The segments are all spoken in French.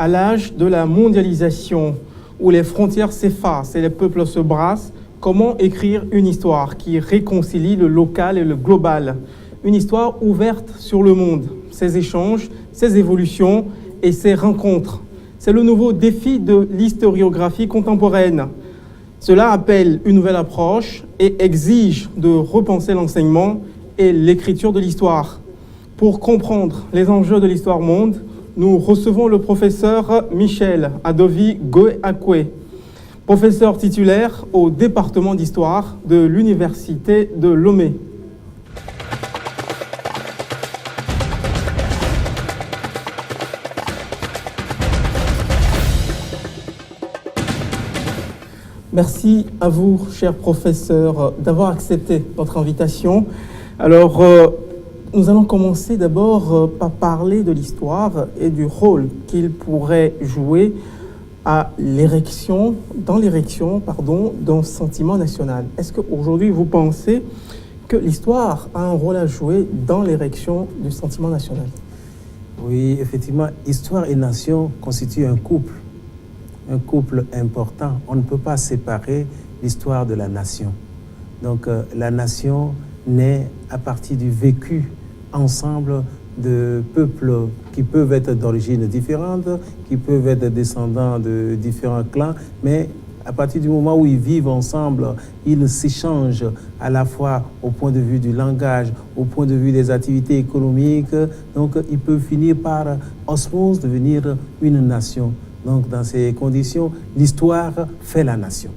À l'âge de la mondialisation, où les frontières s'effacent et les peuples se brassent, comment écrire une histoire qui réconcilie le local et le global? Une histoire ouverte sur le monde, ses échanges, ses évolutions et ses rencontres. C'est le nouveau défi de l'historiographie contemporaine. Cela appelle une nouvelle approche et exige de repenser l'enseignement et l'écriture de l'histoire. Pour comprendre les enjeux de l'histoire monde, nous recevons le professeur Michel Adovi Goe-Akwe, professeur titulaire au département d'histoire de l'Université de Lomé. Merci à vous, cher professeur, d'avoir accepté notre invitation. Alors, nous allons commencer d'abord par parler de l'histoire et du rôle qu'il pourrait jouer dans l'érection d'un sentiment national. Est-ce qu'aujourd'hui, vous pensez que l'histoire a un rôle à jouer dans l'érection du sentiment national? Oui, effectivement, histoire et nation constituent un couple important. On ne peut pas séparer l'histoire de la nation. Donc, la nation naît à partir du vécu ensemble de peuples qui peuvent être d'origine différente, qui peuvent être descendants de différents clans, mais à partir du moment où ils vivent ensemble, ils s'échangent à la fois au point de vue du langage, au point de vue des activités économiques. Donc, ils peuvent finir par osmose devenir une nation. Donc, dans ces conditions, l'histoire fait la nation.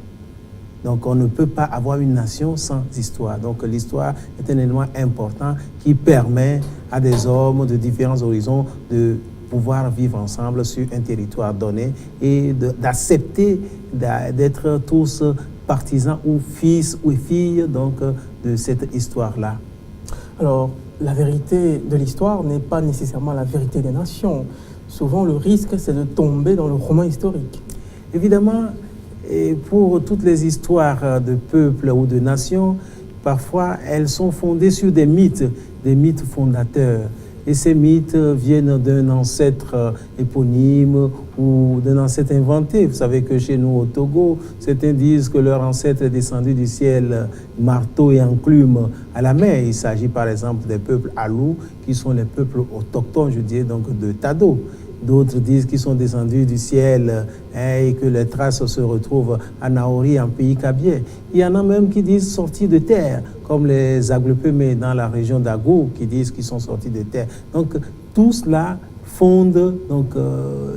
Donc, on ne peut pas avoir une nation sans histoire. Donc, l'histoire est un élément important qui permet à des hommes de différents horizons de pouvoir vivre ensemble sur un territoire donné et d'accepter d'être tous partisans ou fils ou filles donc, de cette histoire-là. Alors, la vérité de l'histoire n'est pas nécessairement la vérité des nations. Souvent, le risque, c'est de tomber dans le roman historique. Évidemment, et pour toutes les histoires de peuples ou de nations, parfois, elles sont fondées sur des mythes fondateurs. Et ces mythes viennent d'un ancêtre éponyme ou d'un ancêtre inventé. Vous savez que chez nous, au Togo, certains disent que leur ancêtre est descendu du ciel, marteau et enclume à la mer. Il s'agit par exemple des peuples Alou, qui sont les peuples autochtones, je dirais, donc de Tado. D'autres disent qu'ils sont descendus du ciel et que les traces se retrouvent à Naori, en pays kabye. Il y en a même qui disent sortis de terre, comme les Aglepemé dans la région d'Agou, qui disent qu'ils sont sortis de terre. Donc tout cela fonde donc,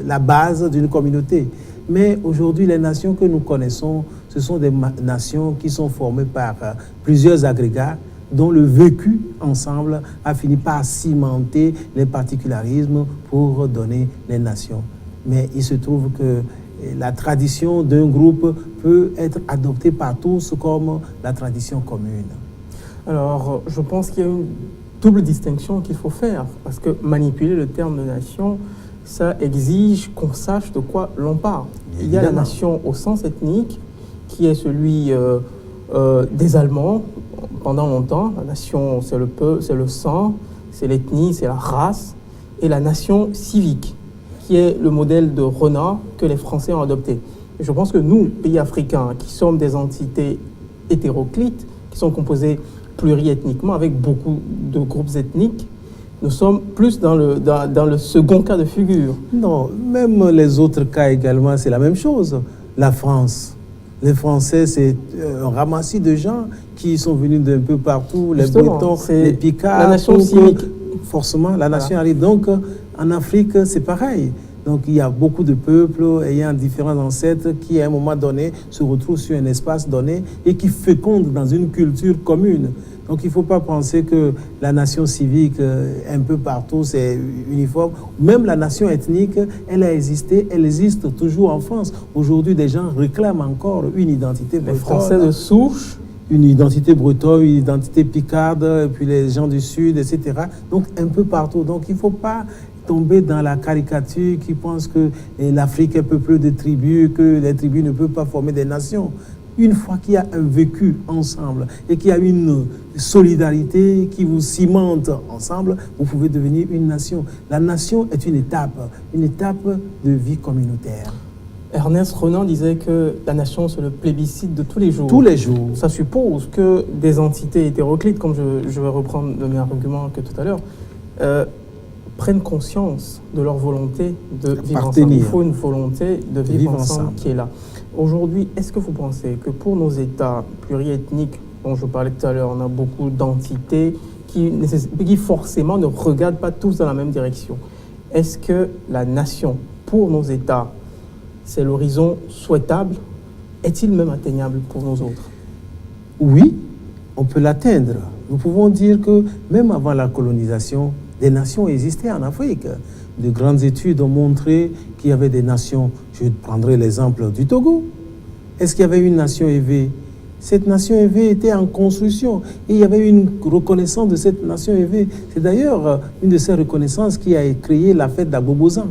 la base d'une communauté. Mais aujourd'hui, les nations que nous connaissons, ce sont des nations qui sont formées par plusieurs agrégats, dont le vécu ensemble a fini par cimenter les particularismes pour donner les nations. Mais il se trouve que la tradition d'un groupe peut être adoptée par tous comme la tradition commune. Alors, je pense qu'il y a une double distinction qu'il faut faire, parce que manipuler le terme de nation, ça exige qu'on sache de quoi l'on parle. Il y a la nation au sens ethnique, qui est celui des Allemands. Pendant longtemps, la nation, c'est le peuple, c'est le sang, c'est l'ethnie, c'est la race, et la nation civique, qui est le modèle de renard que les Français ont adopté. Et je pense que nous, pays africains, qui sommes des entités hétéroclites, qui sont composées pluriethniquement, avec beaucoup de groupes ethniques, nous sommes plus dans le second cas de figure. Non, même les autres cas également, c'est la même chose. La France. Les Français, c'est un ramassis de gens qui sont venus d'un peu partout, les Bretons, les Picards. La nation civique. Forcément, la nation arrive. Donc, en Afrique, c'est pareil. Donc, il y a beaucoup de peuples ayant différents ancêtres qui, à un moment donné, se retrouvent sur un espace donné et qui fécondent dans une culture commune. Donc, il ne faut pas penser que la nation civique, un peu partout, c'est uniforme. Même la nation ethnique, elle a existé, elle existe toujours en France. Aujourd'hui, des gens réclament encore une identité bretonne. Les Français de souche. Une identité bretonne, une identité picarde, et puis les gens du Sud, etc. Donc, un peu partout. Donc, il ne faut pas tomber dans la caricature qui pense que l'Afrique est peuplée de tribus, que les tribus ne peuvent pas former des nations. Une fois qu'il y a un vécu ensemble et qu'il y a une solidarité qui vous cimente ensemble, vous pouvez devenir une nation. La nation est une étape de vie communautaire. Ernest Renan disait que la nation, c'est le plébiscite de tous les jours. Tous les jours. Ça suppose que des entités hétéroclites, comme je vais reprendre le même argument que tout à l'heure, prennent conscience de leur volonté de vivre ensemble. Il faut une volonté de vivre ensemble qui est là. Aujourd'hui, est-ce que vous pensez que pour nos États pluriethniques, dont je parlais tout à l'heure, on a beaucoup d'entités qui forcément ne regardent pas tous dans la même direction. Est-ce que la nation, pour nos États, c'est l'horizon souhaitable? Est-il même atteignable pour nos autres? Oui, on peut l'atteindre. Nous pouvons dire que même avant la colonisation, des nations existaient en Afrique. De grandes études ont montré qu'il y avait des nations. Je prendrai l'exemple du Togo. Est-ce qu'il y avait une nation élevée? Cette nation élevée était en construction et il y avait une reconnaissance de cette nation élevée. C'est d'ailleurs une de ces reconnaissances qui a créé la fête d'Agbobozan.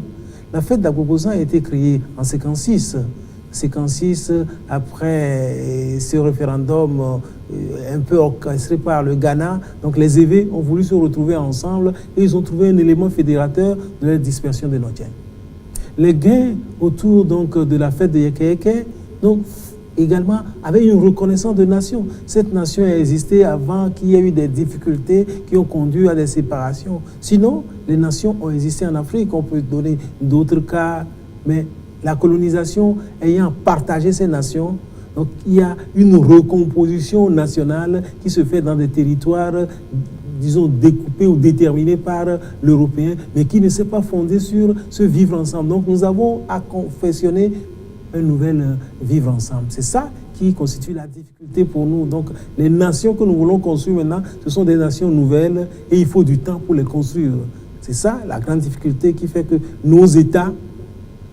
La fête d'Agbobozan a été créée en 56, après ce référendum un peu orchestré par le Ghana. Donc les Évés ont voulu se retrouver ensemble et ils ont trouvé un élément fédérateur de la dispersion des Notiens. Les gains autour donc, de la fête de Yeke donc également avaient une reconnaissance de nation. Cette nation a existé avant qu'il y ait eu des difficultés qui ont conduit à des séparations. Sinon, les nations ont existé en Afrique. On peut donner d'autres cas, mais la colonisation ayant partagé ces nations, donc il y a une recomposition nationale qui se fait dans des territoires, disons, découpés ou déterminés par l'Européen, mais qui ne s'est pas fondé sur ce vivre ensemble. Donc nous avons à confectionner un nouvel vivre ensemble. C'est ça qui constitue la difficulté pour nous. Donc les nations que nous voulons construire maintenant, ce sont des nations nouvelles et il faut du temps pour les construire. C'est ça la grande difficulté qui fait que nos États,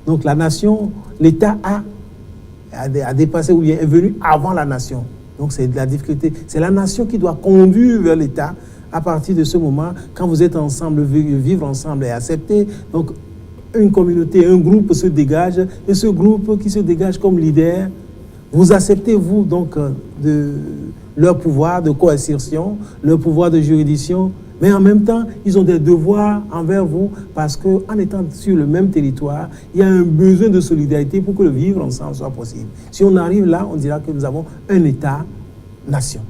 donc la nation, l'État a dépassé ou bien est venu avant la nation. Donc c'est de la difficulté. C'est la nation qui doit conduire vers l'État. À partir de ce moment, quand vous êtes ensemble, vivre ensemble et accepter, donc une communauté, un groupe se dégage, et ce groupe qui se dégage comme leader, vous acceptez, vous, donc, de leur pouvoir de coercition, leur pouvoir de juridiction, mais en même temps, ils ont des devoirs envers vous, parce qu'en étant sur le même territoire, il y a un besoin de solidarité pour que le vivre ensemble soit possible. Si on arrive là, on dira que nous avons un État-nation.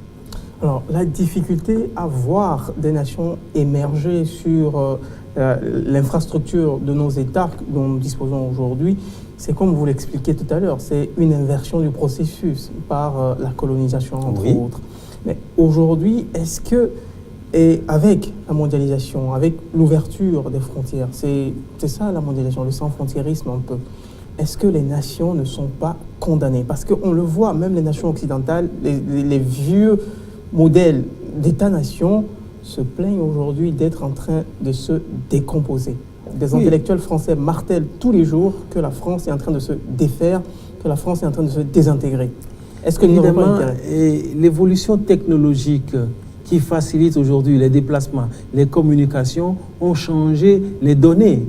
Alors, la difficulté à voir des nations émerger sur l'infrastructure de nos États dont nous disposons aujourd'hui, c'est comme vous l'expliquiez tout à l'heure, c'est une inversion du processus par la colonisation, entre autres. Mais aujourd'hui, est-ce que, et avec la mondialisation, avec l'ouverture des frontières, c'est ça la mondialisation, le sans-frontiérisme un peu, est-ce que les nations ne sont pas condamnées? Parce qu'on le voit, même les nations occidentales, les vieux modèles d'État-nation se plaignent aujourd'hui d'être en train de se décomposer. Des intellectuels français martèlent tous les jours que la France est en train de se défaire, que la France est en train de se désintégrer. Est-ce que évidemment, l'évolution technologique qui facilite aujourd'hui les déplacements, les communications, ont changé les données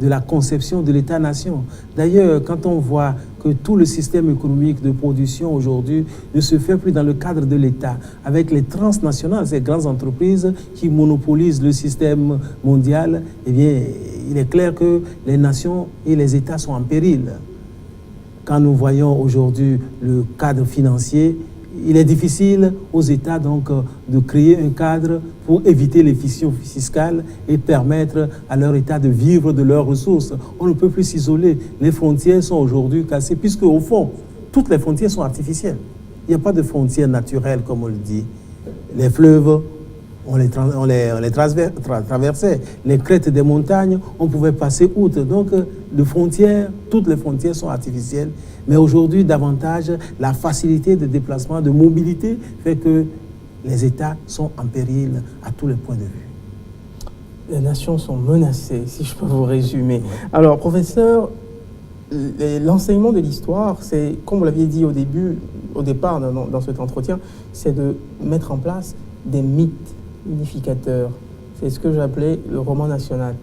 de la conception de l'État-nation. D'ailleurs, quand on voit que tout le système économique de production aujourd'hui ne se fait plus dans le cadre de l'État, avec les transnationales, ces grandes entreprises qui monopolisent le système mondial, eh bien, il est clair que les nations et les États sont en péril. Quand nous voyons aujourd'hui le cadre financier, il est difficile aux États donc de créer un cadre pour éviter les fissions fiscales et permettre à leur État de vivre de leurs ressources. On ne peut plus s'isoler. Les frontières sont aujourd'hui cassées puisque au fond, toutes les frontières sont artificielles. Il n'y a pas de frontières naturelles comme on le dit. Les fleuves, on les traversait. Les crêtes des montagnes, on pouvait passer outre. Donc, toutes les frontières sont artificielles. Mais aujourd'hui, davantage, la facilité de déplacement, de mobilité, fait que les États sont en péril à tous les points de vue. Les nations sont menacées, si je peux vous résumer. Alors, professeur, l'enseignement de l'histoire, c'est, comme vous l'aviez dit au départ dans cet entretien, c'est de mettre en place des mythes unificateurs. C'est ce que j'appelais le roman national.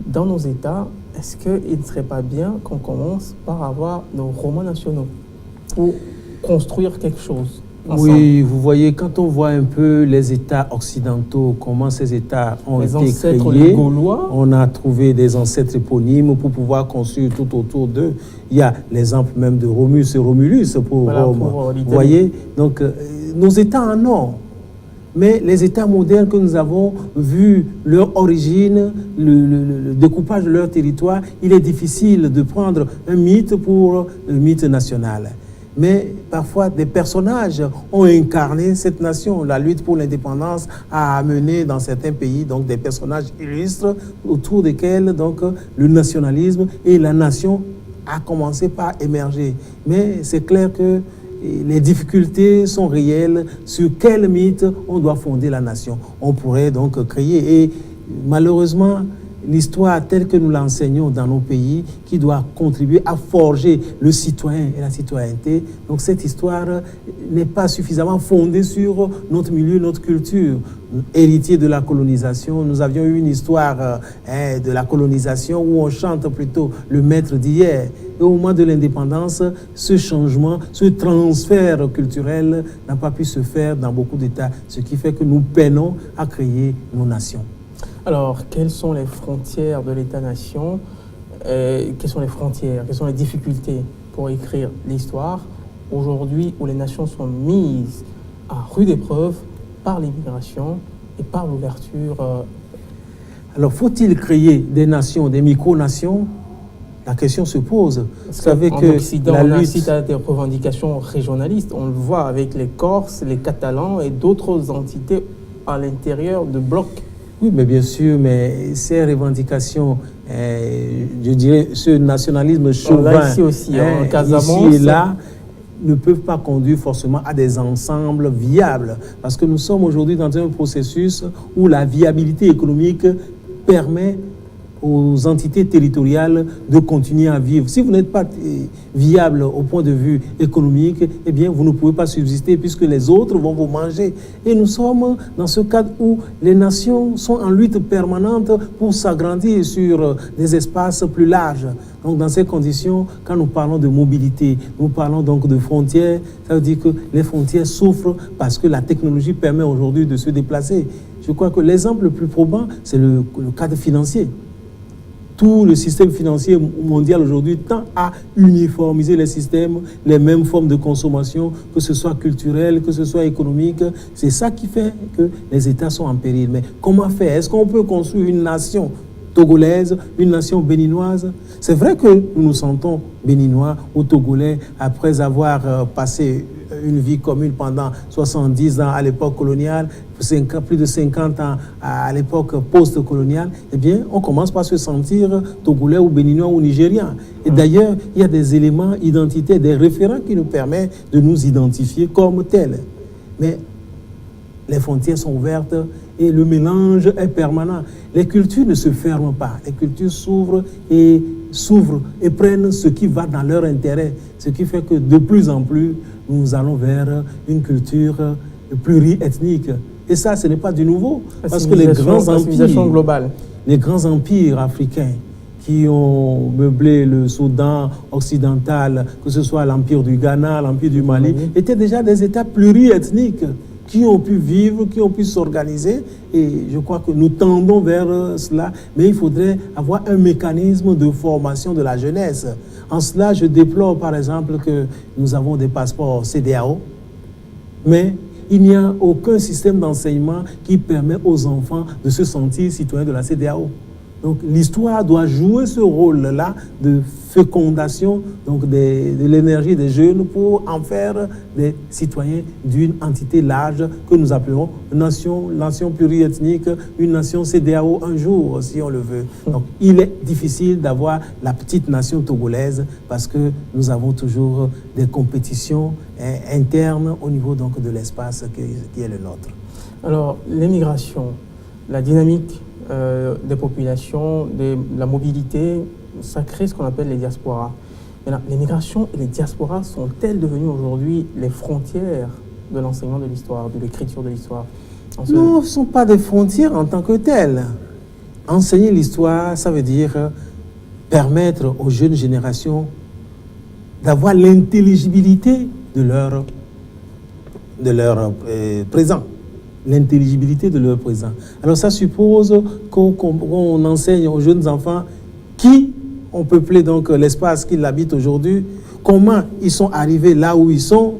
Dans nos États, est-ce qu'il ne serait pas bien qu'on commence par avoir nos romans nationaux pour construire quelque chose ensemble. Oui, vous voyez, quand on voit un peu les États occidentaux, comment ces États ont Les été ancêtres, créés, les Gaulois. on a trouvé des ancêtres éponymes pour pouvoir construire tout autour d'eux. Il y a l'exemple même de Romulus et Romulus pour Voilà, Rome. pour l'Italie. Vous voyez, donc nos États en ont. Mais les États modernes que nous avons vu leur origine, le découpage de leur territoire, il est difficile de prendre un mythe pour le mythe national. Mais parfois, des personnages ont incarné cette nation. La lutte pour l'indépendance a amené dans certains pays donc, des personnages illustres autour desquels donc, le nationalisme et la nation a commencé par émerger. Mais c'est clair que les difficultés sont réelles. Sur quel mythe on doit fonder la nation? On pourrait donc créer. Et malheureusement, l'histoire telle que nous l'enseignons dans nos pays, qui doit contribuer à forger le citoyen et la citoyenneté. Donc cette histoire n'est pas suffisamment fondée sur notre milieu, notre culture. Héritier de la colonisation, nous avions eu une histoire de la colonisation où on chante plutôt le maître d'hier. Et au moment de l'indépendance, ce changement, ce transfert culturel n'a pas pu se faire dans beaucoup d'États, ce qui fait que nous peinons à créer nos nations. Alors, quelles sont les frontières de l'État-nation? Quelles sont les frontières? Quelles sont les difficultés pour écrire l'histoire aujourd'hui où les nations sont mises à rude épreuve par l'immigration et par l'ouverture? Alors, faut-il créer des nations, des micro-nations? La question se pose. Vous savez en que Occident, la on lutte... incite à des revendications régionalistes. On le voit avec les Corses, les Catalans et d'autres entités à l'intérieur de blocs. Oui, mais bien sûr, mais ces revendications, je dirais, ce nationalisme chauvin, là, ici aussi, en Casamance, ici et là, ne peuvent pas conduire forcément à des ensembles viables. Parce que nous sommes aujourd'hui dans un processus où la viabilité économique permet aux entités territoriales de continuer à vivre. Si vous n'êtes pas viable au point de vue économique, eh bien, vous ne pouvez pas subsister puisque les autres vont vous manger. Et nous sommes dans ce cadre où les nations sont en lutte permanente pour s'agrandir sur des espaces plus larges. Donc, dans ces conditions, quand nous parlons de mobilité, nous parlons donc de frontières, ça veut dire que les frontières souffrent parce que la technologie permet aujourd'hui de se déplacer. Je crois que l'exemple le plus probant, c'est le cadre financier. Tout le système financier mondial aujourd'hui tend à uniformiser les systèmes, les mêmes formes de consommation, que ce soit culturel, que ce soit économique. C'est ça qui fait que les États sont en péril. Mais comment faire? Est-ce qu'on peut construire une nation togolaise, une nation béninoise? C'est vrai que nous nous sentons béninois ou togolais après avoir passé une vie commune pendant 70 ans à l'époque coloniale, plus de 50 ans à l'époque post-coloniale. Eh bien, on commence par se sentir togolais ou béninois ou nigérien. Et d'ailleurs, il y a des éléments identitaires, des référents qui nous permettent de nous identifier comme tels. Mais les frontières sont ouvertes et le mélange est permanent. Les cultures ne se ferment pas. Les cultures s'ouvrent et prennent ce qui va dans leur intérêt. Ce qui fait que de plus en plus, nous allons vers une culture pluriethnique. Et ça, ce n'est pas du nouveau. Parce que les grands empires africains qui ont meublé le Soudan occidental, que ce soit l'empire du Ghana, l'empire du Mali, étaient déjà des États pluriethniques qui ont pu vivre, qui ont pu s'organiser. Et je crois que nous tendons vers cela. Mais il faudrait avoir un mécanisme de formation de la jeunesse. En cela, je déplore par exemple que nous avons des passeports CEDEAO, mais il n'y a aucun système d'enseignement qui permet aux enfants de se sentir citoyens de la CEDEAO. Donc l'histoire doit jouer ce rôle-là de fécondation donc de l'énergie des jeunes pour en faire des citoyens d'une entité large que nous appelons nation pluriethnique, une nation CEDEAO un jour, si on le veut. Donc il est difficile d'avoir la petite nation togolaise parce que nous avons toujours des compétitions internes au niveau donc de l'espace qui est le nôtre. Alors l'émigration, la dynamique des populations, de la mobilité, ça crée ce qu'on appelle les diasporas. L'émigration et les diasporas sont-elles devenues aujourd'hui les frontières de l'enseignement de l'histoire, de l'écriture de l'histoire? Non, ce ne sont pas des frontières en tant que telles. Enseigner l'histoire, ça veut dire permettre aux jeunes générations d'avoir l'intelligibilité de leur présent, l'intelligibilité de leur présent. Alors ça suppose qu'on enseigne aux jeunes enfants qui ont peuplé donc l'espace qu'ils habitent aujourd'hui, comment ils sont arrivés là où ils sont,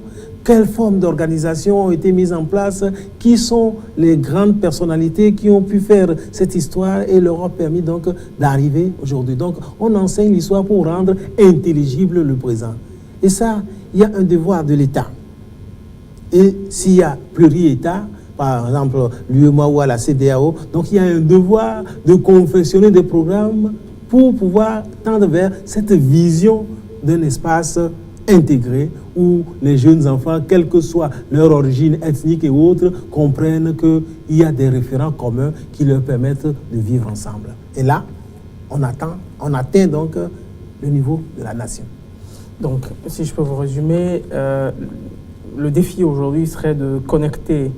quelles formes d'organisation ont été mises en place, qui sont les grandes personnalités qui ont pu faire cette histoire et leur ont permis donc d'arriver aujourd'hui. Donc on enseigne l'histoire pour rendre intelligible le présent. Et ça, il y a un devoir de l'État. Et s'il y a pluri-État, par exemple l'UEMOA, la CEDEAO, donc il y a un devoir de confectionner des programmes pour pouvoir tendre vers cette vision d'un espace intégré où les jeunes enfants, quelle que soit leur origine ethnique et autres, comprennent qu'il y a des référents communs qui leur permettent de vivre ensemble. Et là, on atteint donc le niveau de la nation. Donc, si je peux vous résumer, le défi aujourd'hui serait de connecter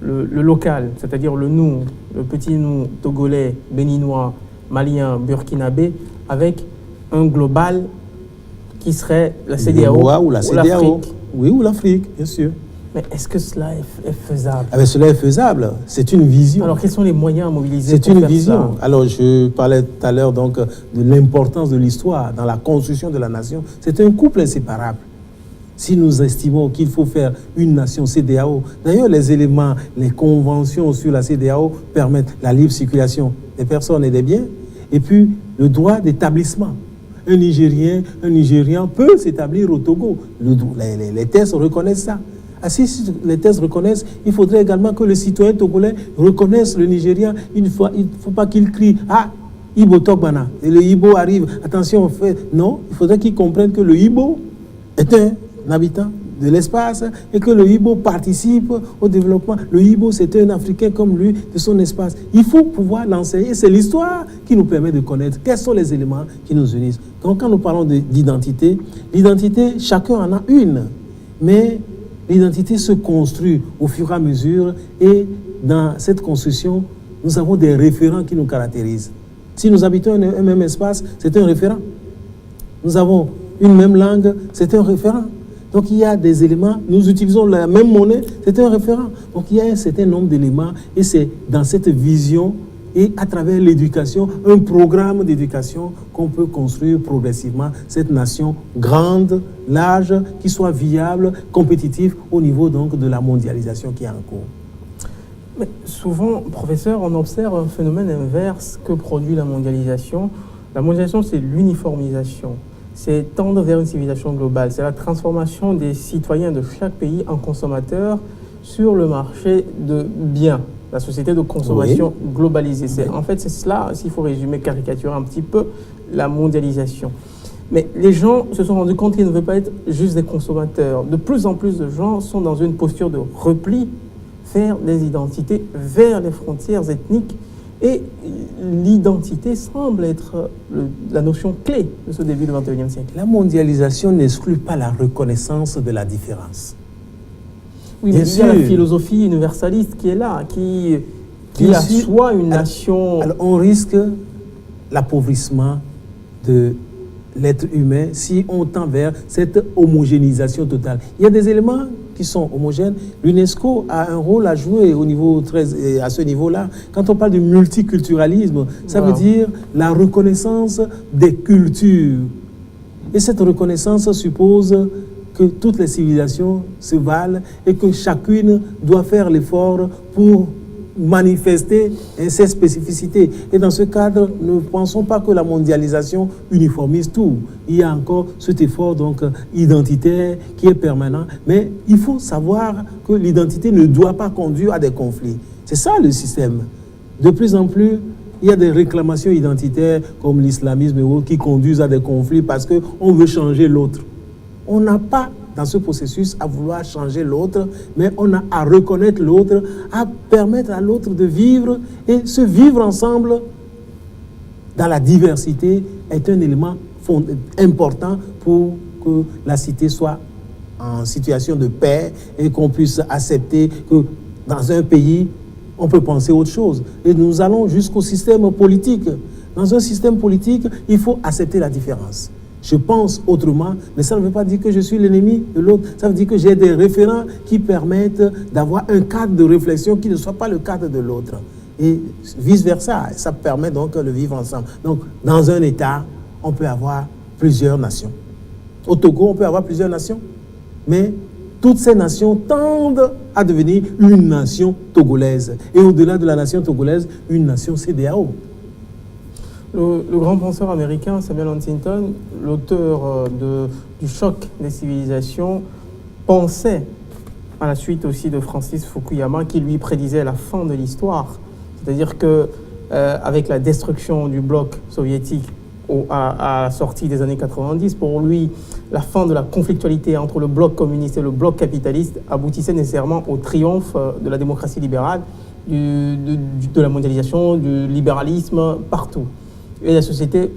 le local, c'est-à-dire le nous, le petit nous togolais, béninois, malien, burkinabé, avec un global qui serait la CEDEAO ou la CEDEAO. l'Afrique. Oui, ou l'Afrique, bien sûr. Mais est-ce que cela est faisable? Ah ben, cela est faisable, c'est une vision. Alors, quels sont les moyens à mobiliser C'est pour une faire vision. ça? Alors, je parlais tout à l'heure donc de l'importance de l'histoire dans la construction de la nation. C'est un couple inséparable. Si nous estimons qu'il faut faire une nation CEDEAO, d'ailleurs, les éléments, les conventions sur la CEDEAO permettent la libre circulation des personnes et des biens, et puis le droit d'établissement. Un Nigérien peut s'établir au Togo. Les textes reconnaissent ça. Ah, si les textes reconnaissent, il faudrait également que le citoyen togolais reconnaisse le Nigérien. Il ne faut pas qu'il crie « Ah, Ibo Togbana » et le Ibo arrive. Attention, non, il faudrait qu'il comprenne que le Ibo est un habitant de l'espace et que le Ibo participe au développement. Le Ibo, c'est un Africain comme lui, de son espace. Il faut pouvoir l'enseigner. C'est l'histoire qui nous permet de connaître quels sont les éléments qui nous unissent. Donc, quand nous parlons d'identité, l'identité, chacun en a une. Mais l'identité se construit au fur et à mesure et dans cette construction, nous avons des référents qui nous caractérisent. Si nous habitons un même espace, c'est un référent. Nous avons une même langue, c'est un référent. Donc il y a des éléments, nous utilisons la même monnaie, c'est un référent. Donc il y a un certain nombre d'éléments et c'est dans cette vision et à travers l'éducation, un programme d'éducation qu'on peut construire progressivement cette nation grande, large, qui soit viable, compétitive au niveau donc de la mondialisation qui est en cours. Mais souvent, professeur, on observe un phénomène inverse que produit la mondialisation. La mondialisation, c'est l'uniformisation. C'est tendre vers une civilisation globale. C'est la transformation des citoyens de chaque pays en consommateurs sur le marché de biens, la société de consommation globalisée. En fait, c'est cela, s'il faut résumer, caricaturer un petit peu, la mondialisation. Mais les gens se sont rendus compte qu'ils ne veulent pas être juste des consommateurs. De plus en plus de gens sont dans une posture de repli vers des identités, vers les frontières ethniques. Et l'identité semble être la notion clé de ce début du XXIe siècle. La mondialisation n'exclut pas la reconnaissance de la différence. Oui, mais il y a la philosophie universaliste qui est là, qui assoit une nation. Alors on risque l'appauvrissement de l'être humain si on tend vers cette homogénéisation totale. Il y a des éléments qui sont homogènes. L'UNESCO a un rôle à jouer à ce niveau-là. Quand on parle de multiculturalisme, ça veut dire la reconnaissance des cultures. Et cette reconnaissance suppose que toutes les civilisations se valent et que chacune doit faire l'effort pour manifester ses spécificités. Et dans ce cadre, ne pensons pas que la mondialisation uniformise tout. Il y a encore cet effort donc identitaire qui est permanent. Mais il faut savoir que l'identité ne doit pas conduire à des conflits. C'est ça le système. De plus en plus, il y a des réclamations identitaires comme l'islamisme et autres qui conduisent à des conflits parce qu'on veut changer l'autre. On n'a pas dans ce processus à vouloir changer l'autre, mais on a à reconnaître l'autre, à permettre à l'autre de vivre et se vivre ensemble dans la diversité est un élément important pour que la cité soit en situation de paix et qu'on puisse accepter que dans un pays, on peut penser autre chose. Et nous allons jusqu'au système politique. Dans un système politique, il faut accepter la différence. je pense autrement, mais ça ne veut pas dire que je suis l'ennemi de l'autre. Ça veut dire que j'ai des référents qui permettent d'avoir un cadre de réflexion qui ne soit pas le cadre de l'autre. Et vice-versa, ça permet donc de vivre ensemble. Donc, dans un État, on peut avoir plusieurs nations. Au Togo, on peut avoir plusieurs nations, mais toutes ces nations tendent à devenir une nation togolaise. Et au-delà de la nation togolaise, une nation CEDEAO. Le grand penseur américain Samuel Huntington, l'auteur du choc des civilisations, pensait, à la suite aussi de Francis Fukuyama, qui lui prédisait la fin de l'histoire. C'est-à-dire que avec la destruction du bloc soviétique à la sortie des années 90, pour lui, la fin de la conflictualité entre le bloc communiste et le bloc capitaliste aboutissait nécessairement au triomphe de la démocratie libérale, de la mondialisation, du libéralisme partout. Et la société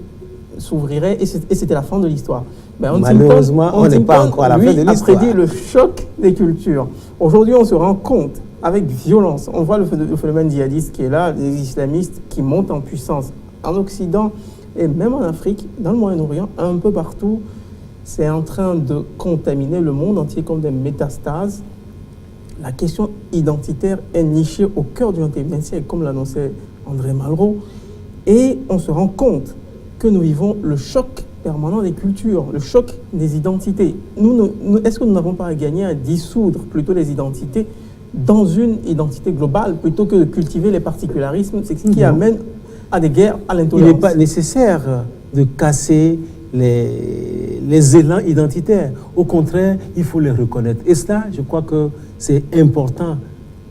s'ouvrirait et c'était la fin de l'histoire. Malheureusement, on n'est pas encore à la fin de l'histoire. A prédit le choc des cultures. Aujourd'hui, on se rend compte, avec violence, on voit le phénomène djihadiste qui est là, les islamistes qui montent en puissance en Occident et même en Afrique, dans le Moyen-Orient, un peu partout. C'est en train de contaminer le monde entier comme des métastases. La question identitaire est nichée au cœur du XXIe siècle, comme l'annonçait André Malraux. Et on se rend compte que nous vivons le choc permanent des cultures, le choc des identités. Est-ce que nous n'avons pas à gagner à dissoudre plutôt les identités dans une identité globale plutôt que de cultiver les particularismes? C'est ce qui amène à des guerres, à l'intolérance. Il n'est pas nécessaire de casser les élans identitaires. Au contraire, il faut les reconnaître. Et cela, je crois que c'est important,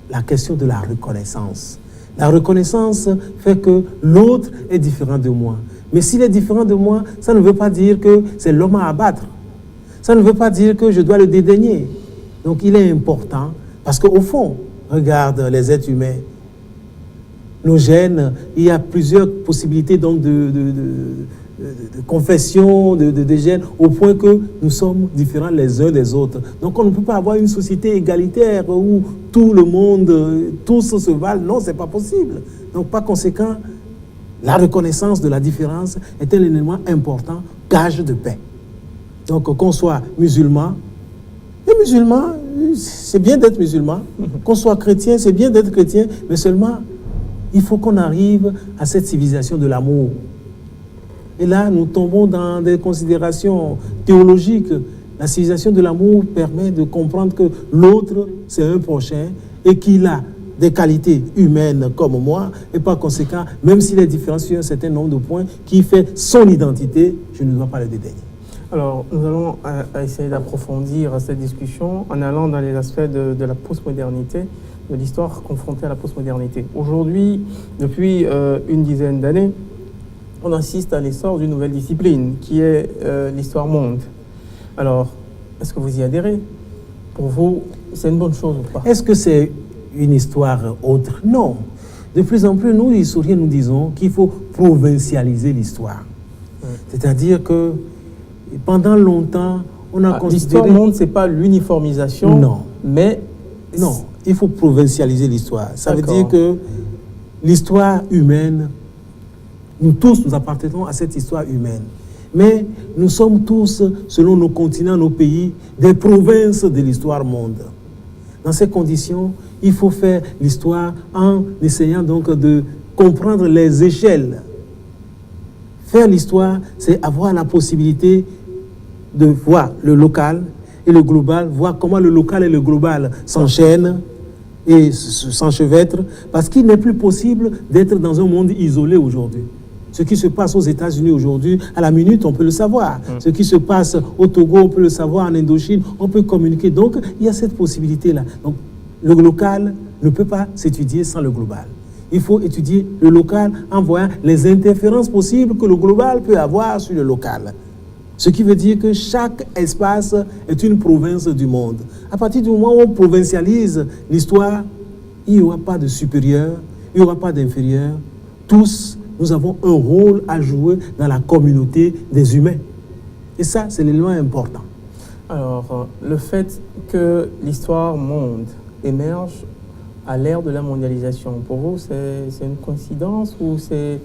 la question de la reconnaissance. La reconnaissance fait que l'autre est différent de moi. Mais s'il est différent de moi, ça ne veut pas dire que c'est l'homme à abattre. Ça ne veut pas dire que je dois le dédaigner. Donc il est important, parce qu'au fond, regarde les êtres humains, nos gènes, il y a plusieurs possibilités donc de confession, de gènes, au point que nous sommes différents les uns des autres. Donc on ne peut pas avoir une société égalitaire où tout le monde, tous se valent. Non, ce n'est pas possible. Donc par conséquent, la reconnaissance de la différence est un élément important, gage de paix. Donc qu'on soit musulman, les musulmans, c'est bien d'être musulman. Qu'on soit chrétien, c'est bien d'être chrétien, mais seulement il faut qu'on arrive à cette civilisation de l'amour. Et là, nous tombons dans des considérations théologiques. La civilisation de l'amour permet de comprendre que l'autre, c'est un prochain et qu'il a des qualités humaines comme moi. Et par conséquent, même s'il est différent sur un certain nombre de points qui fait son identité, je ne dois pas le dédaigner. Alors, nous allons essayer d'approfondir cette discussion en allant dans les aspects de la postmodernité, de l'histoire confrontée à la postmodernité. Aujourd'hui, depuis une dizaine d'années, on assiste à l'essor d'une nouvelle discipline qui est l'histoire monde. Alors, est-ce que vous y adhérez? Pour vous, c'est une bonne chose ou pas? Est-ce que c'est une histoire autre? Non. De plus en plus, nous, les historiens, nous disons qu'il faut provincialiser l'histoire. C'est-à-dire que pendant longtemps, on a considéré... L'histoire monde, ce n'est pas l'uniformisation, non. Mais... Non, il faut provincialiser l'histoire. Ça veut dire que l'histoire humaine, nous tous, nous appartenons à cette histoire humaine. Mais nous sommes tous, selon nos continents, nos pays, des provinces de l'histoire monde. Dans ces conditions, il faut faire l'histoire en essayant donc de comprendre les échelles. Faire l'histoire, c'est avoir la possibilité de voir le local et le global, voir comment le local et le global s'enchaînent et s'enchevêtrent, parce qu'il n'est plus possible d'être dans un monde isolé aujourd'hui. Ce qui se passe aux États-Unis aujourd'hui, à la minute, on peut le savoir. Ce qui se passe au Togo, on peut le savoir, en Indochine, on peut communiquer. Donc, il y a cette possibilité-là. Donc, le local ne peut pas s'étudier sans le global. Il faut étudier le local en voyant les interférences possibles que le global peut avoir sur le local. Ce qui veut dire que chaque espace est une province du monde. À partir du moment où on provincialise l'histoire, il n'y aura pas de supérieur, il n'y aura pas d'inférieur. Tous, nous avons un rôle à jouer dans la communauté des humains. Et ça, c'est l'élément important. Alors, le fait que l'histoire monde émerge à l'ère de la mondialisation, pour vous, c'est une coïncidence ou c'est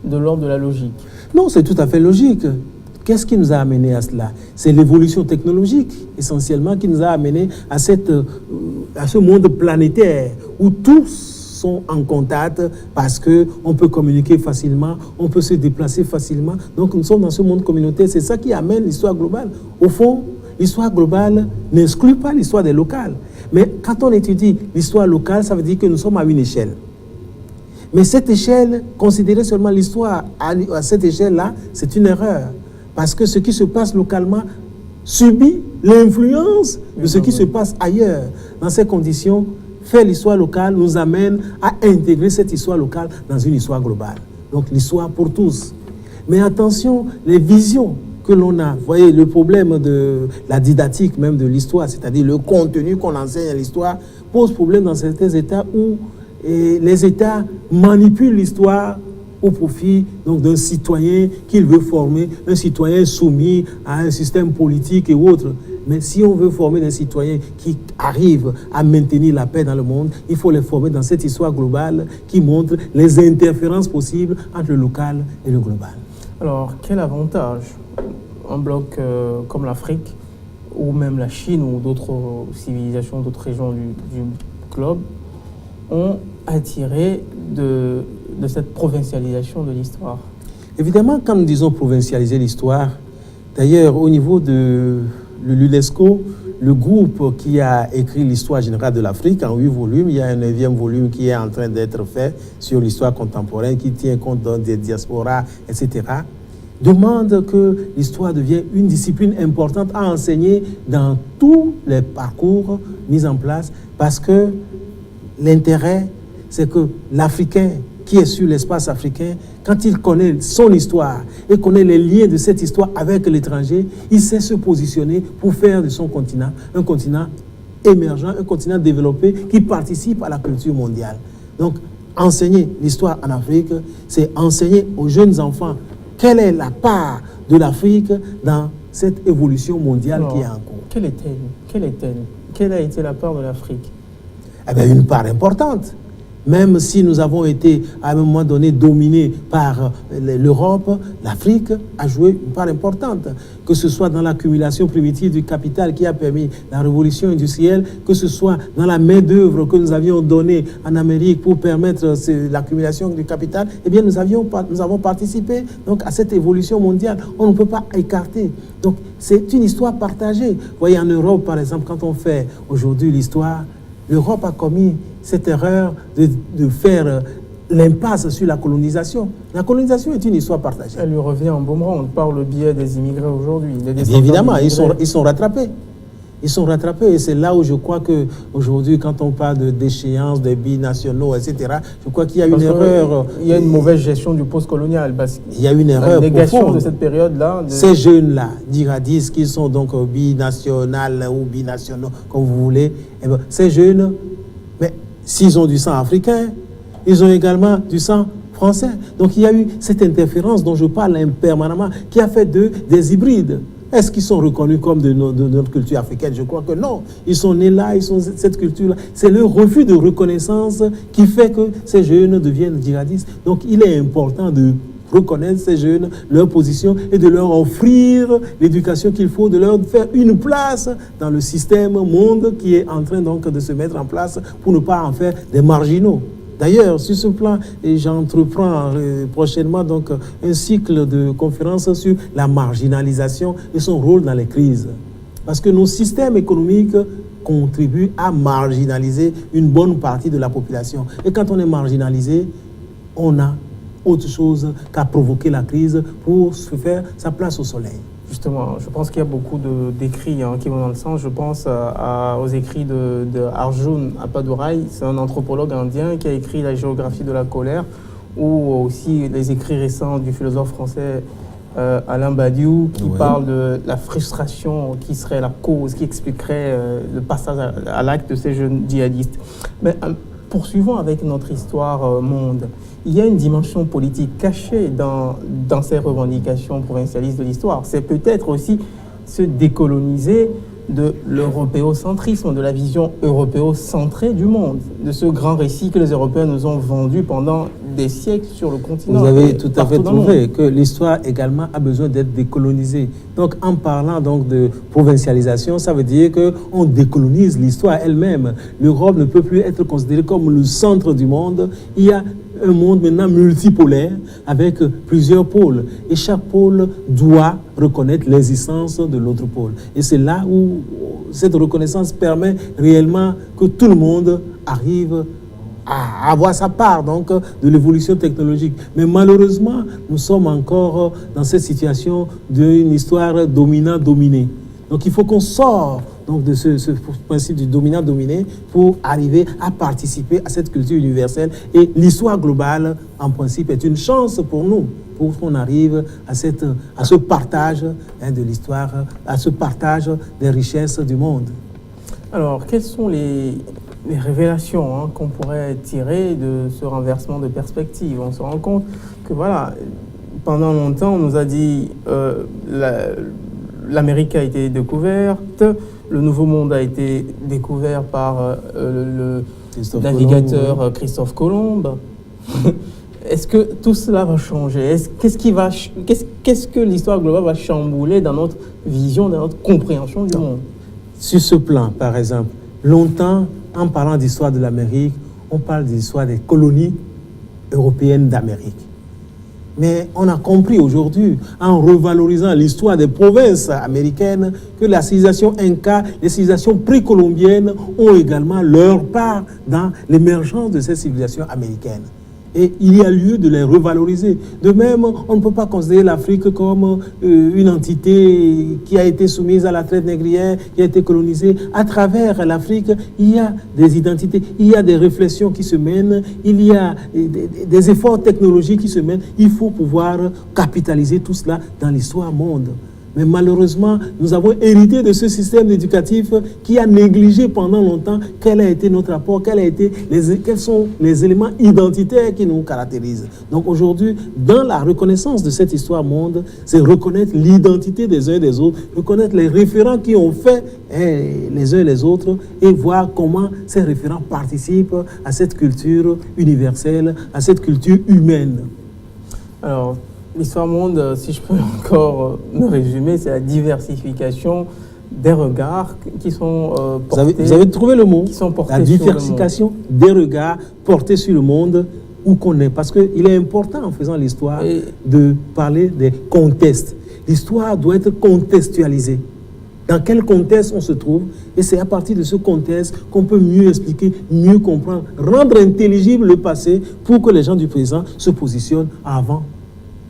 de l'ordre de la logique? Non, c'est tout à fait logique. Qu'est-ce qui nous a amené à cela? C'est l'évolution technologique, essentiellement, qui nous a amené à ce monde planétaire où tous sont en contact parce qu'on peut communiquer facilement, on peut se déplacer facilement. Donc nous sommes dans ce monde communautaire. C'est ça qui amène l'histoire globale. Au fond, l'histoire globale n'exclut pas l'histoire des locales. Mais quand on étudie l'histoire locale, ça veut dire que nous sommes à une échelle. Mais cette échelle, considérer seulement l'histoire à cette échelle-là, c'est une erreur. Parce que ce qui se passe localement subit l'influence de ce qui se passe ailleurs. Dans ces conditions, faire l'histoire locale nous amène à intégrer cette histoire locale dans une histoire globale. Donc l'histoire pour tous. Mais attention, les visions que l'on a, vous voyez, le problème de la didactique même de l'histoire, c'est-à-dire le contenu qu'on enseigne à l'histoire, pose problème dans certains États où les États manipulent l'histoire au profit donc d'un citoyen qu'ils veulent former, un citoyen soumis à un système politique et autres. Mais si on veut former des citoyens qui arrivent à maintenir la paix dans le monde, il faut les former dans cette histoire globale qui montre les interférences possibles entre le local et le global. Alors, quel avantage un bloc comme l'Afrique, ou même la Chine, ou d'autres civilisations, d'autres régions du globe, ont attiré de cette provincialisation de l'histoire? Évidemment, quand nous disons provincialiser l'histoire, d'ailleurs, au niveau de l'UNESCO, le groupe qui a écrit l'histoire générale de l'Afrique en 8 volumes, il y a un 9e volume qui est en train d'être fait sur l'histoire contemporaine, qui tient compte des diasporas, etc., demande que l'histoire devienne une discipline importante à enseigner dans tous les parcours mis en place, parce que l'intérêt, c'est que l'Africain qui est sur l'espace africain, quand il connaît son histoire et connaît les liens de cette histoire avec l'étranger, il sait se positionner pour faire de son continent un continent émergent, un continent développé qui participe à la culture mondiale. Donc, enseigner l'histoire en Afrique, c'est enseigner aux jeunes enfants quelle est la part de l'Afrique dans cette évolution mondiale qui est en cours. Quelle est-elle? Quelle a été la part de l'Afrique? Eh bien, une part importante. Même si nous avons été à un moment donné dominés par l'Europe, l'Afrique a joué une part importante. Que ce soit dans l'accumulation primitive du capital qui a permis la révolution industrielle, que ce soit dans la main-d'œuvre que nous avions donnée en Amérique pour permettre l'accumulation du capital, eh bien nous avons participé donc, à cette évolution mondiale. On ne peut pas écarter. Donc c'est une histoire partagée. Vous voyez, en Europe, par exemple, quand on fait aujourd'hui l'histoire, l'Europe a commis cette erreur de faire l'impasse sur la colonisation. La colonisation est une histoire partagée. Elle lui revient en boomerang par le biais des immigrés aujourd'hui. Évidemment, ils sont rattrapés. Ils sont rattrapés et c'est là où je crois qu'aujourd'hui, quand on parle de déchéance, des binationaux, etc., je crois qu'il y a une erreur. Il y a une mauvaise gestion du post-colonial. Il y a une erreur profonde. La négation profonde de cette période-là. Ces jeunes-là, djihadistes, qui sont donc binationales ou binationaux, comme vous voulez, eh bien, ces jeunes, mais s'ils ont du sang africain, ils ont également du sang français. Donc il y a eu cette interférence dont je parle permanemment, qui a fait d'eux des hybrides. Est-ce qu'ils sont reconnus comme de notre culture africaine? Je crois que non. Ils sont nés là, ils sont cette culture-là. C'est le refus de reconnaissance qui fait que ces jeunes deviennent djihadistes. Donc il est important de reconnaître ces jeunes, leur position, et de leur offrir l'éducation qu'il faut, de leur faire une place dans le système monde qui est en train donc de se mettre en place pour ne pas en faire des marginaux. D'ailleurs, sur ce plan, j'entreprends prochainement donc un cycle de conférences sur la marginalisation et son rôle dans les crises. Parce que nos systèmes économiques contribuent à marginaliser une bonne partie de la population. Et quand on est marginalisé, on a autre chose qu'à provoquer la crise pour se faire sa place au soleil. Justement, je pense qu'il y a beaucoup d'écrits qui vont dans le sens. Je pense aux écrits de Arjun Appadurai. C'est un anthropologue indien qui a écrit La géographie de la colère, ou aussi les écrits récents du philosophe français Alain Badiou, qui parle de la frustration qui serait la cause, qui expliquerait le passage à l'acte de ces jeunes djihadistes. Mais poursuivons avec notre histoire monde. Il y a une dimension politique cachée dans ces revendications provincialistes de l'histoire. C'est peut-être aussi se décoloniser de l'européocentrisme, de la vision européocentrée du monde, de ce grand récit que les Européens nous ont vendu pendant des siècles sur le continent. Vous avez tout à fait trouvé que l'histoire également a besoin d'être décolonisée. Donc, en parlant donc de provincialisation, ça veut dire qu'on décolonise l'histoire elle-même. L'Europe ne peut plus être considérée comme le centre du monde. Il y a un monde maintenant multipolaire avec plusieurs pôles. Et chaque pôle doit reconnaître l'existence de l'autre pôle. Et c'est là où cette reconnaissance permet réellement que tout le monde arrive à avoir sa part donc, de l'évolution technologique. Mais malheureusement, nous sommes encore dans cette situation d'une histoire dominant-dominé. Donc il faut qu'on sorte donc, de ce principe du dominant-dominé pour arriver à participer à cette culture universelle. Et l'histoire globale, en principe, est une chance pour nous, pour qu'on arrive à ce partage de l'histoire, à ce partage des richesses du monde. Alors, quelles sont les révélations qu'on pourrait tirer de ce renversement de perspective? On se rend compte que, voilà, pendant longtemps, on nous a dit l'Amérique a été découverte, le Nouveau Monde a été découvert par le navigateur Christophe Colomb. Est-ce que tout cela va changer? Qu'est-ce que l'histoire globale va chambouler dans notre vision, dans notre compréhension du monde? Sur ce plan, par exemple, longtemps, en parlant d'histoire de l'Amérique, on parle de l'histoire des colonies européennes d'Amérique. Mais on a compris aujourd'hui, en revalorisant l'histoire des provinces américaines, que la civilisation inca, les civilisations précolombiennes ont également leur part dans l'émergence de ces civilisations américaines. Et il y a lieu de les revaloriser. De même, on ne peut pas considérer l'Afrique comme une entité qui a été soumise à la traite négrière, qui a été colonisée. À travers l'Afrique, il y a des identités, il y a des réflexions qui se mènent, il y a des efforts technologiques qui se mènent. Il faut pouvoir capitaliser tout cela dans l'histoire monde. Mais malheureusement, nous avons hérité de ce système éducatif qui a négligé pendant longtemps quel a été notre apport, quels sont les éléments identitaires qui nous caractérisent. Donc aujourd'hui, dans la reconnaissance de cette histoire monde, c'est reconnaître l'identité des uns et des autres, reconnaître les référents qui ont fait les uns et les autres et voir comment ces référents participent à cette culture universelle, à cette culture humaine. Alors, l'histoire monde, si je peux encore me résumer, c'est la diversification des regards qui sont portés... Vous avez trouvé le mot, la diversification des regards portés sur le monde où qu'on est. Parce qu'il est important, en faisant l'histoire, de parler des contextes. L'histoire doit être contextualisée. Dans quel contexte on se trouve? Et c'est à partir de ce contexte qu'on peut mieux expliquer, mieux comprendre, rendre intelligible le passé pour que les gens du présent se positionnent avant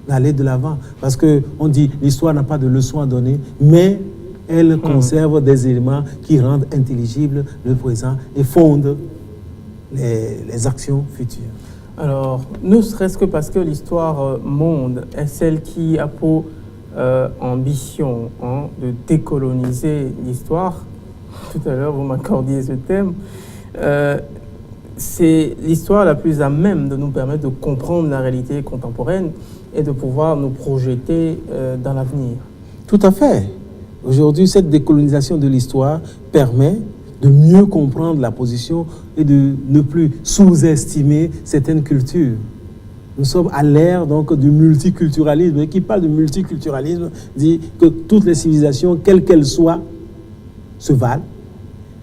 d'aller de l'avant. Parce qu'on dit l'histoire n'a pas de leçons à donner, mais elle conserve des éléments qui rendent intelligible le présent et fondent les actions futures. Alors, ne serait-ce que parce que l'histoire monde est celle qui a pour ambition de décoloniser l'histoire. Tout à l'heure, vous m'accordiez ce thème. C'est l'histoire la plus à même de nous permettre de comprendre la réalité contemporaine et de pouvoir nous projeter dans l'avenir. Tout à fait. Aujourd'hui, cette décolonisation de l'histoire permet de mieux comprendre la position et de ne plus sous-estimer certaines cultures. Nous sommes à l'ère donc du multiculturalisme. Et qui parle de multiculturalisme dit que toutes les civilisations, quelles qu'elles soient, se valent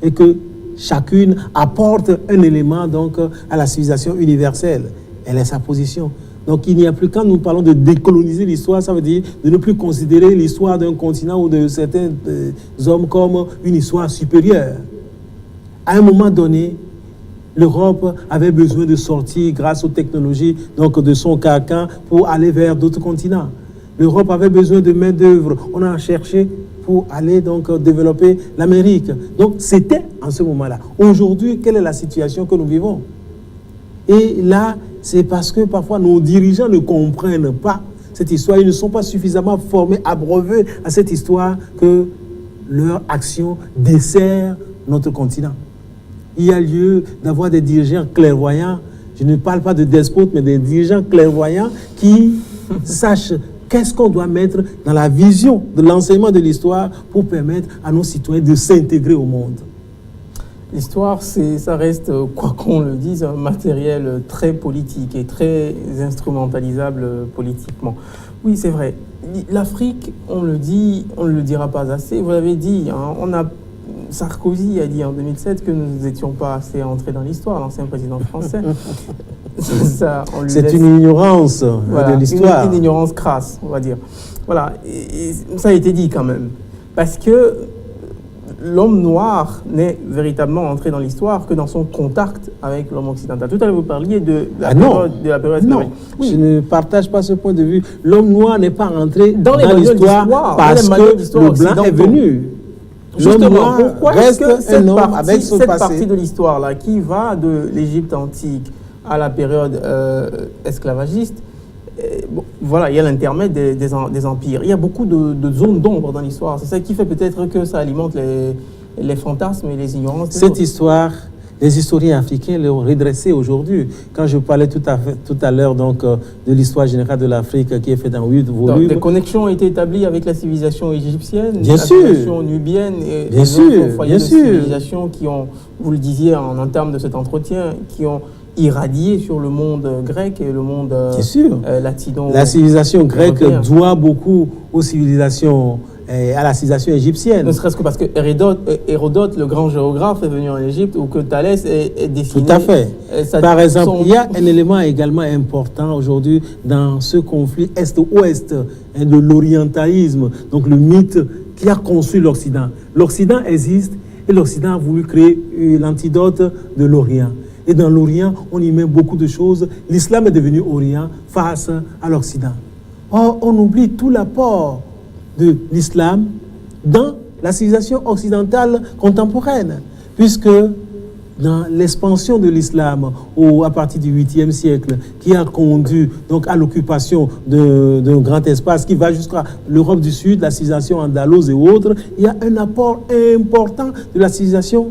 et que chacune apporte un élément donc à la civilisation universelle. Elle est sa position. Donc il n'y a plus, quand nous parlons de décoloniser l'histoire, ça veut dire de ne plus considérer l'histoire d'un continent ou de certains hommes comme une histoire supérieure. À un moment donné, l'Europe avait besoin de sortir grâce aux technologies donc de son carcan pour aller vers d'autres continents. L'Europe avait besoin de main-d'œuvre. On a cherché pour aller donc développer l'Amérique. Donc c'était en ce moment-là. Aujourd'hui, quelle est la situation que nous vivons? Et là, c'est parce que parfois nos dirigeants ne comprennent pas cette histoire. Ils ne sont pas suffisamment formés, abreuvés à cette histoire que leur action dessert notre continent. Il y a lieu d'avoir des dirigeants clairvoyants. Je ne parle pas de despotes, mais des dirigeants clairvoyants qui sachent qu'est-ce qu'on doit mettre dans la vision de l'enseignement de l'histoire pour permettre à nos citoyens de s'intégrer au monde. L'histoire, ça reste, quoi qu'on le dise, un matériel très politique et très instrumentalisable politiquement. Oui, c'est vrai. L'Afrique, on le dit, on ne le dira pas assez. Vous l'avez dit, hein, Sarkozy a dit en 2007 que nous n'étions pas assez entrés dans l'histoire, l'ancien président français. C'est une ignorance voilà, de l'histoire. Une ignorance crasse, on va dire. Voilà, et ça a été dit quand même. Parce que l'homme noir n'est véritablement entré dans l'histoire que dans son contact avec l'homme occidental. Tout à l'heure, vous parliez de la période non, oui. Je ne partage pas ce point de vue. L'homme noir n'est pas entré dans l'histoire parce que le blanc est venu. Justement, pourquoi est-ce que cette passé. partie de l'histoire-là, qui va de l'Égypte antique à la période esclavagiste, voilà, il y a l'intermède des empires. Il y a beaucoup de zones d'ombre dans l'histoire. C'est ça qui fait peut-être que ça alimente les fantasmes et les ignorances. Cette histoire, les historiens africains l'ont redressée aujourd'hui. Quand je parlais tout à l'heure donc de l'histoire générale de l'Afrique qui est faite en 8 volumes. Donc, des connexions ont été établies avec la civilisation égyptienne, bien la sûr, civilisation nubienne et bien sûr, foyers de civilisation qui ont, vous le disiez en termes de cet entretien, qui ont irradié sur le monde grec et le monde latino. La civilisation grecque doit beaucoup aux civilisations, à la civilisation égyptienne. Ne serait-ce que parce que Hérodote, le grand géographe, est venu en Égypte, ou que Thalès est dessiné. Tout à fait. Par exemple, il y a un élément également important aujourd'hui dans ce conflit Est-Ouest de l'orientalisme, donc le mythe qui a construit l'Occident. L'Occident existe et l'Occident a voulu créer l'antidote de l'Orient. Et dans l'Orient, on y met beaucoup de choses. L'islam est devenu Orient face à l'Occident. Or, on oublie tout l'apport de l'islam dans la civilisation occidentale contemporaine, puisque dans l'expansion de l'islam à partir du 8e siècle, qui a conduit donc à l'occupation d'un grand espace qui va jusqu'à l'Europe du Sud, la civilisation andalouse et autres, il y a un apport important de la civilisation.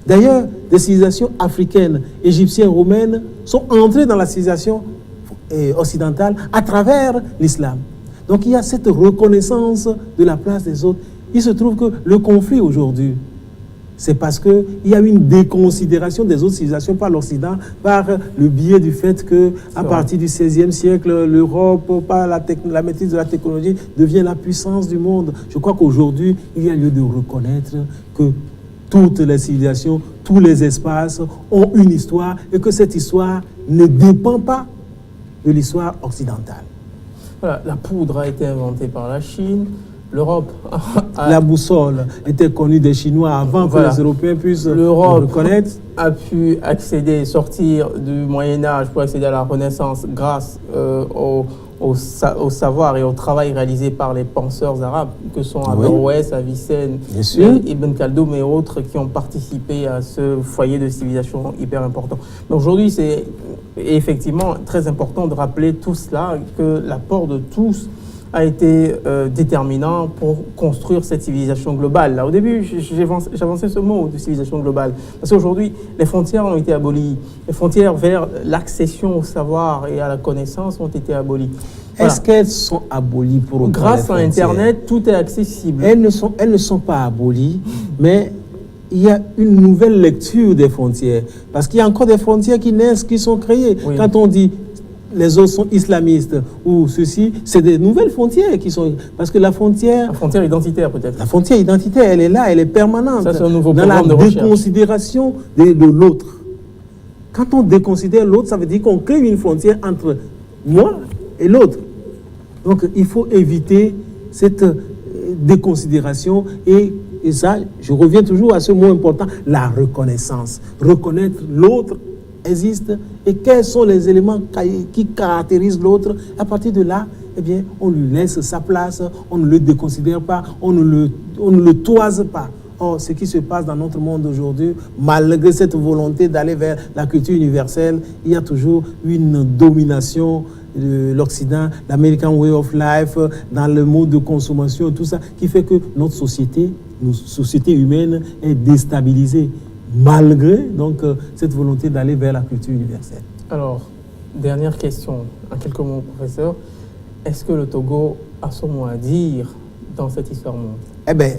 D'ailleurs, des civilisations africaines, égyptiennes, romaines sont entrées dans la civilisation occidentale à travers l'islam. Donc il y a cette reconnaissance de la place des autres. Il se trouve que le conflit aujourd'hui, c'est parce qu'il y a une déconsidération des autres civilisations par l'Occident, par le biais du fait qu'à partir du XVIe siècle, l'Europe, par la maîtrise de la technologie, devient la puissance du monde. Je crois qu'aujourd'hui, il y a lieu de reconnaître que toutes les civilisations, tous les espaces ont une histoire et que cette histoire ne dépend pas de l'histoire occidentale. Voilà, la poudre a été inventée par la Chine. L'Europe La boussole était connue des Chinois avant que les Européens puissent le reconnaître. A pu accéder, sortir du Moyen-Âge pour accéder à la Renaissance grâce au savoir et au travail réalisé par les penseurs arabes, que sont Averroès, Avicenne, Ibn Khaldoun et autres qui ont participé à ce foyer de civilisation hyper important. Mais aujourd'hui, c'est effectivement très important de rappeler tout cela, que l'apport de tous a été déterminant pour construire cette civilisation globale. Là, au début, j'avançais ce mot de civilisation globale, parce qu'aujourd'hui, les frontières ont été abolies. Les frontières vers l'accession au savoir et à la connaissance ont été abolies. Voilà. Est-ce qu'elles sont abolies pour autant? Grâce à Internet, tout est accessible. Elles ne sont pas abolies, mais il y a une nouvelle lecture des frontières. Parce qu'il y a encore des frontières qui naissent, qui sont créées. Oui. Quand on dit les autres sont islamistes ou ceci, c'est des nouvelles frontières qui sont... Parce que la frontière... La frontière identitaire peut-être. La frontière identitaire, elle est là, elle est permanente. Ça, c'est un nouveau dans la programme de recherche. Déconsidération de l'autre. Quand on déconsidère l'autre, ça veut dire qu'on crée une frontière entre moi et l'autre. Donc, il faut éviter cette déconsidération et ça, je reviens toujours à ce mot important, la reconnaissance. Reconnaître l'autre existe et quels sont les éléments qui caractérisent l'autre. À partir de là, eh bien, on lui laisse sa place, on ne le déconsidère pas, on ne le toise pas. Or, ce qui se passe dans notre monde aujourd'hui, malgré cette volonté d'aller vers la culture universelle, il y a toujours une domination de l'Occident, l'American Way of Life, dans le mode de consommation, tout ça, qui fait que notre société humaine est déstabilisée, malgré donc cette volonté d'aller vers la culture universelle. Alors, dernière question, en quelques mots, professeur. Est-ce que le Togo a son mot à dire dans cette histoire monde? Eh bien,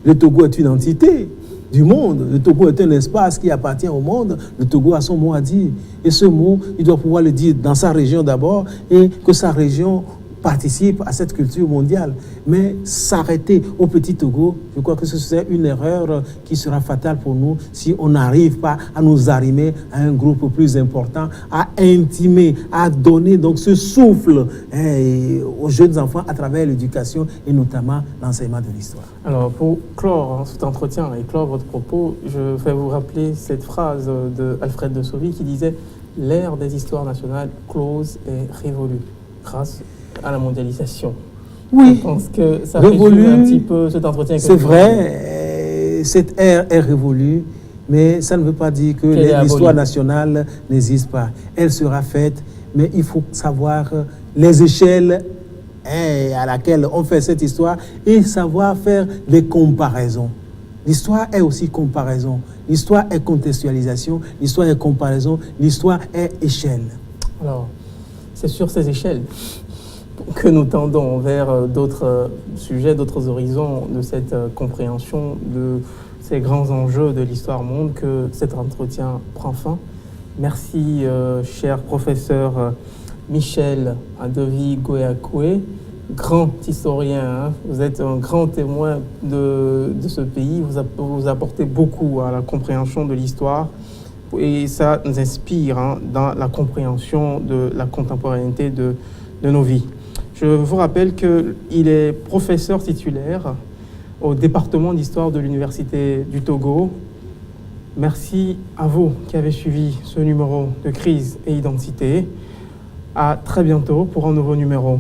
le Togo est une entité. du monde. Le Togo est un espace qui appartient au monde. Le Togo a son mot à dire. Et ce mot, il doit pouvoir le dire dans sa région d'abord et que sa région participe à cette culture mondiale. Mais s'arrêter au petit Togo, je crois que ce serait une erreur qui sera fatale pour nous si on n'arrive pas à nous arrimer à un groupe plus important, à intimer, à donner donc ce souffle aux jeunes enfants à travers l'éducation et notamment l'enseignement de l'histoire. Alors, pour clore cet entretien et clore votre propos, je vais vous rappeler cette phrase de Alfred de Sauvy qui disait « L'ère des histoires nationales close et révolue grâce à la mondialisation ». Oui, je pense que ça résume un petit peu cet entretien. C'est vrai, cette ère est révolue, mais ça ne veut pas dire que l'histoire nationale n'existe pas. Elle sera faite, mais il faut savoir les échelles à laquelle on fait cette histoire et savoir faire des comparaisons. L'histoire est aussi comparaison. L'histoire est contextualisation. L'histoire est comparaison. L'histoire est échelle. Alors, c'est sur ces échelles que nous tendons vers d'autres sujets, d'autres horizons de cette compréhension de ces grands enjeux de l'histoire monde que cet entretien prend fin. Merci, cher professeur Michel Adovi-Goeakwe, grand historien. Hein. Vous êtes un grand témoin de ce pays. Vous apportez beaucoup à la compréhension de l'histoire et ça nous inspire dans la compréhension de la contemporanéité de nos vies. Je vous rappelle qu'il est professeur titulaire au département d'histoire de l'Université du Togo. Merci à vous qui avez suivi ce numéro de Crise et Identité. À très bientôt pour un nouveau numéro.